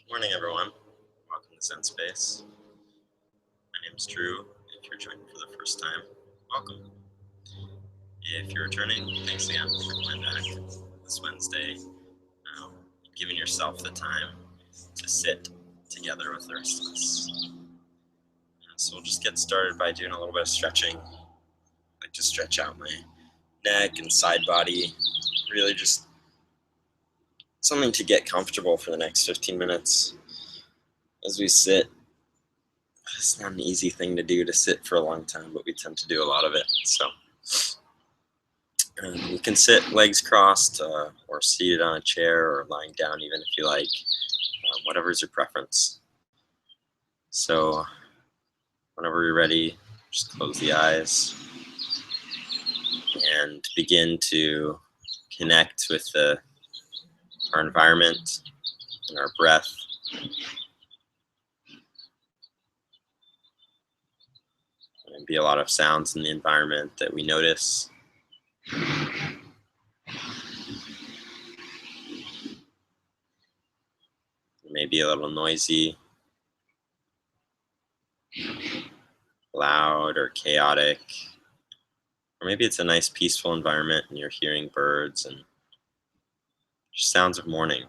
Morning, everyone. Welcome to Zen Space. My name is Drew. If you're joining for the first time, welcome. If you're returning, thanks again for coming back this Wednesday. Giving yourself the time to sit together with the rest of us. So we'll just get started by doing a little bit of stretching. I like to stretch out my neck and side body. Really just something to get comfortable for the next 15 minutes as we sit. It's not an easy thing to do to sit for a long time, but we tend to do a lot of it. So you can sit legs crossed or seated on a chair or lying down even if you like, whatever's your preference. So whenever you're ready, just close the eyes and begin to connect with our environment and our breath. There'll be a lot of sounds in the environment that we notice. It may be a little noisy, loud, or chaotic. Or maybe it's a nice peaceful environment and you're hearing birds and just sounds of morning.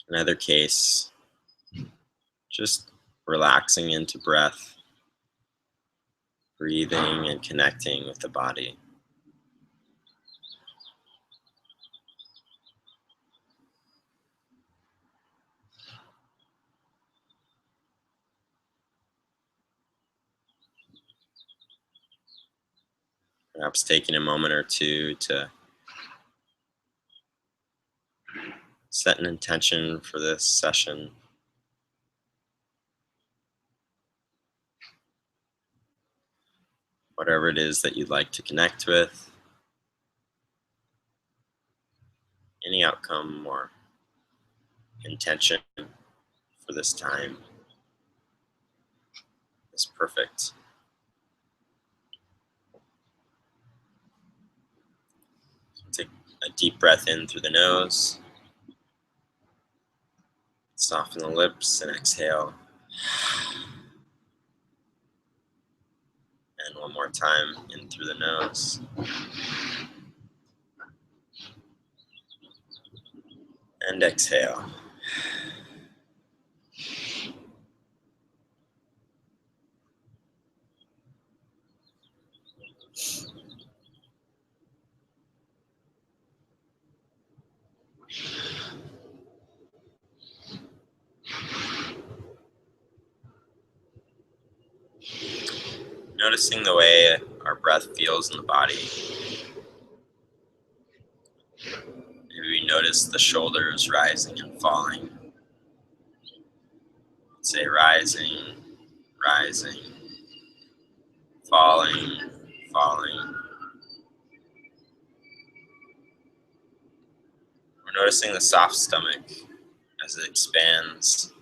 In either case, just relaxing into breath, breathing and connecting with the body. Perhaps taking a moment or two to set an intention for this session. Whatever it is that you'd like to connect with, any outcome or intention for this time is perfect. So take a deep breath in through the nose, soften the lips and exhale. And one more time, in through the nose. And exhale. Noticing the way our breath feels in the body. Maybe we notice the shoulders rising and falling. Say rising, rising, falling, falling. We're noticing the soft stomach as it expands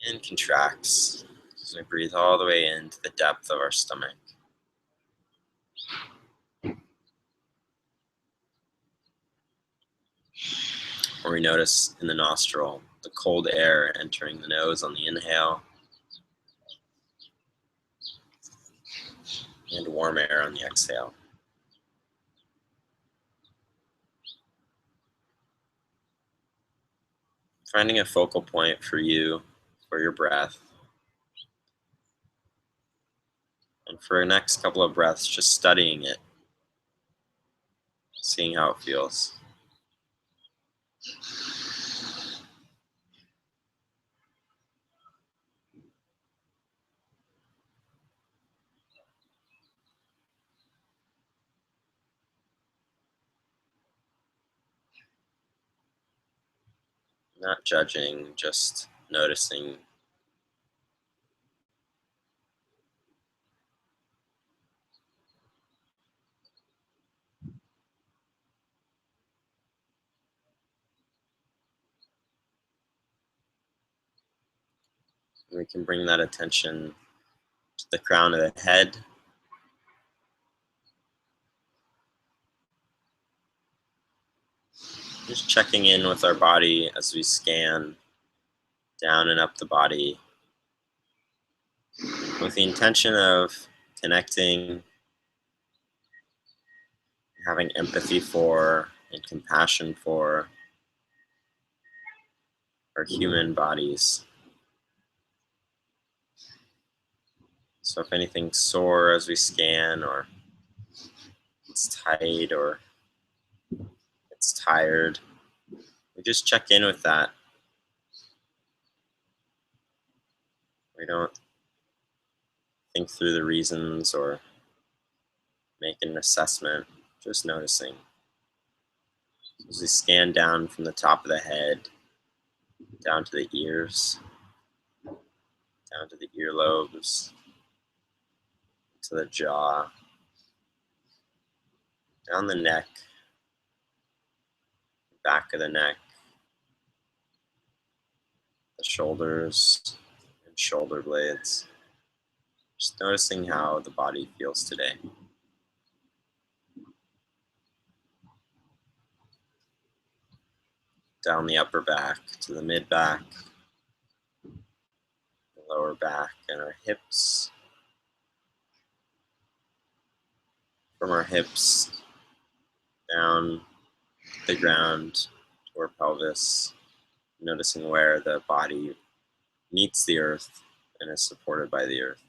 and contracts as we breathe all the way into the depth of our stomach. Or we notice in the nostril the cold air entering the nose on the inhale and warm air on the exhale. Finding a focal point for you, for your breath. And for the next couple of breaths, just studying it, seeing how it feels. Not judging, just noticing. And we can bring that attention to the crown of the head. Just checking in with our body as we scan down and up the body with the intention of connecting, having empathy for, and compassion for our human bodies. So if anything's sore as we scan, or it's tight, or it's tired, we just check in with that. We don't think through the reasons or make an assessment, just noticing. As we scan down from the top of the head, down to the ears, down to the earlobes, to the jaw, down the neck, back of the neck, the shoulders and shoulder blades. Just noticing how the body feels today. Down the upper back to the mid back, the lower back, and our hips. From our hips down the ground to our pelvis, noticing where the body meets the earth and is supported by the earth.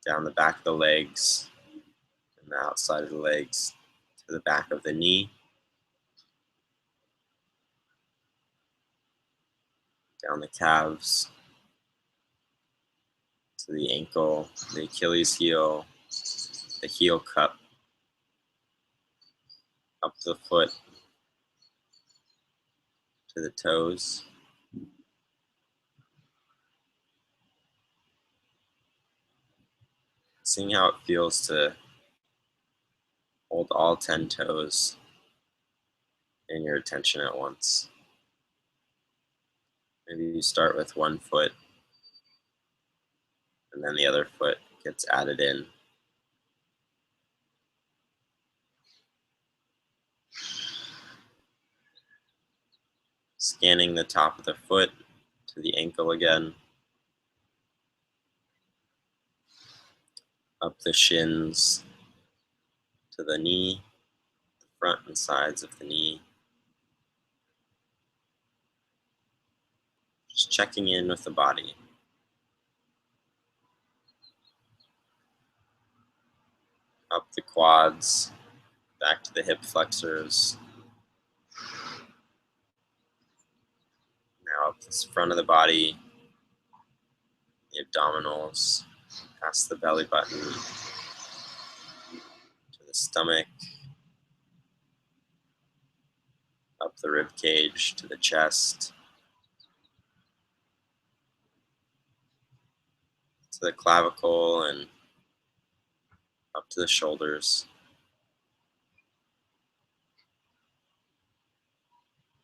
Down the back of the legs and the outside of the legs to the back of the knee. Down the calves to the ankle, the Achilles heel, the heel cup, up the foot to the toes. Seeing how it feels to hold all 10 toes in your attention at once. Maybe you start with one foot and then the other foot gets added in. Scanning the top of the foot to the ankle again. Up the shins to the knee, the front and sides of the knee. Just checking in with the body. Up the quads, back to the hip flexors. Now up the front of the body, the abdominals, past the belly button, to the stomach, up the rib cage to the chest, to the clavicle, and up to the shoulders.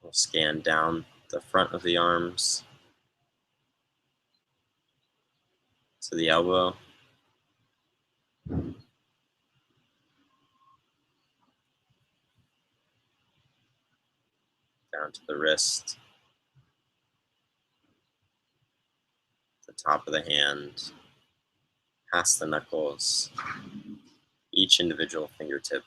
We'll scan down the front of the arms to the elbow, down to the wrist, the top of the hand, past the knuckles, each individual fingertip.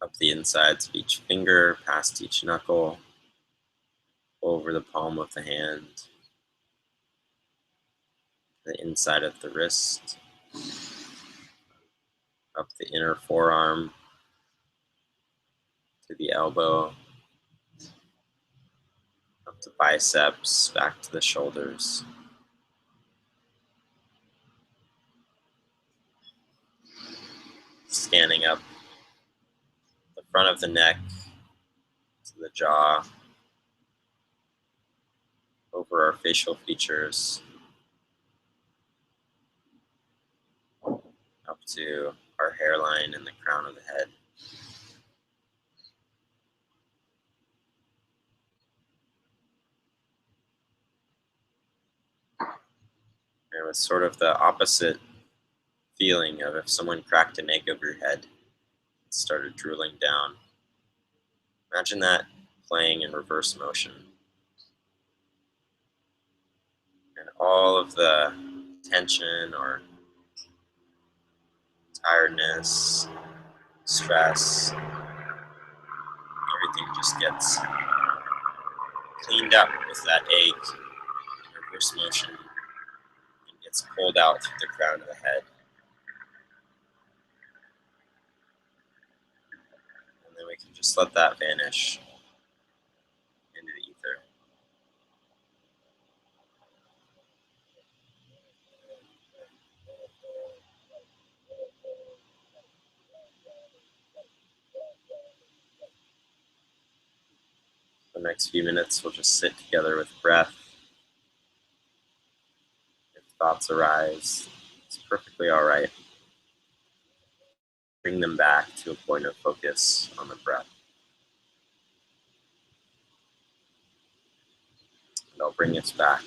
Up the insides of each finger, past each knuckle, over the palm of the hand, the inside of the wrist, up the inner forearm, to the elbow, up the biceps, back to the shoulders. Scanning up the front of the neck, to the jaw, over our facial features, to our hairline and the crown of the head. And with sort of the opposite feeling of if someone cracked an egg over your head and started drooling down. Imagine that playing in reverse motion. And all of the tension or tiredness, stress, everything just gets cleaned up with that egg in reverse motion and gets pulled out through the crown of the head. And then we can just let that vanish into the ether. The next few minutes we'll just sit together with breath. If thoughts arise, it's perfectly all right. Bring them back to a point of focus on the breath. And I'll bring us back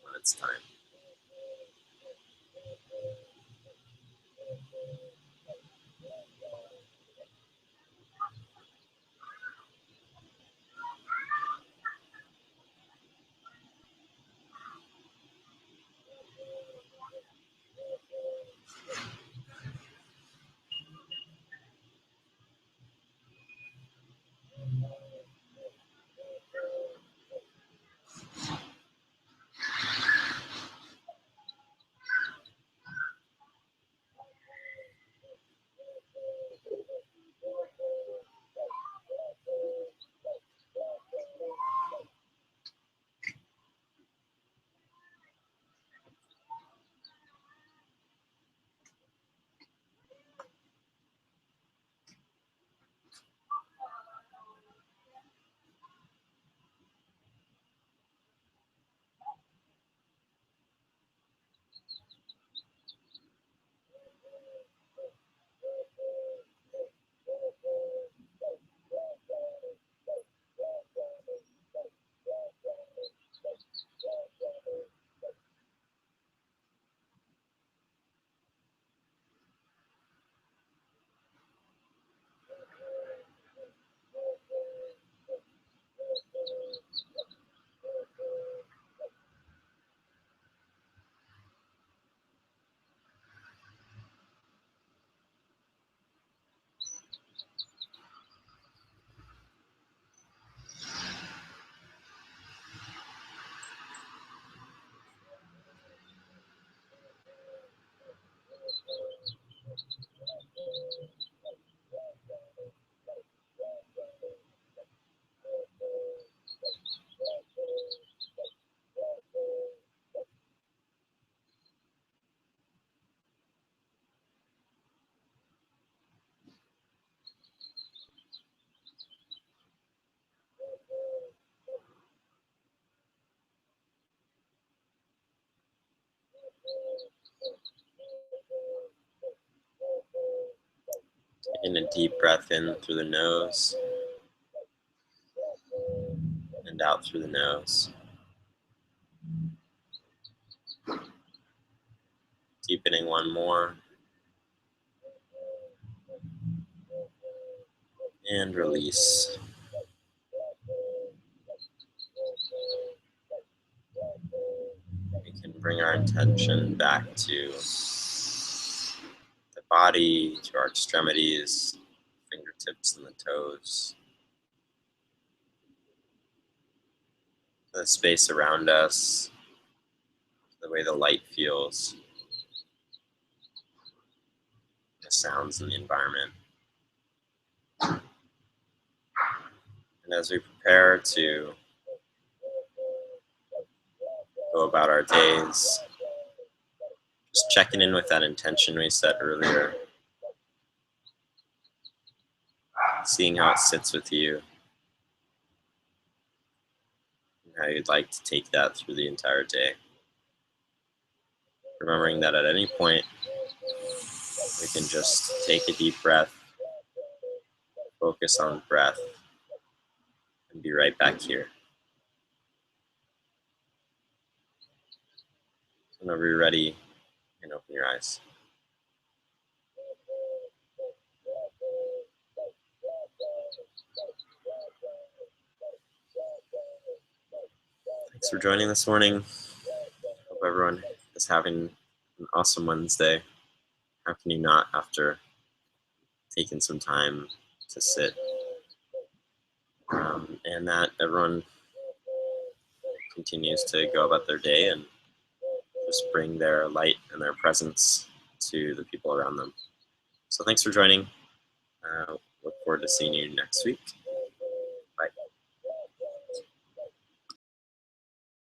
when it's time. Taking a deep breath in through the nose and out through the nose. Deepening one more. And release. We can bring our attention back to the body, to our extremities, fingertips and the toes. The space around us, the way the light feels, the sounds in the environment. And as we prepare to go about our days, just checking in with that intention we set earlier, seeing how it sits with you, and how you'd like to take that through the entire day. Remembering that at any point we can just take a deep breath, focus on breath, and be right back here. Whenever you're ready, you can open your eyes. Thanks for joining this morning. Hope everyone is having an awesome Wednesday. How can you not after taking some time to sit? And that everyone continues to go about their day and just bring their light and their presence to the people around them. So thanks for joining. Look forward to seeing you next week.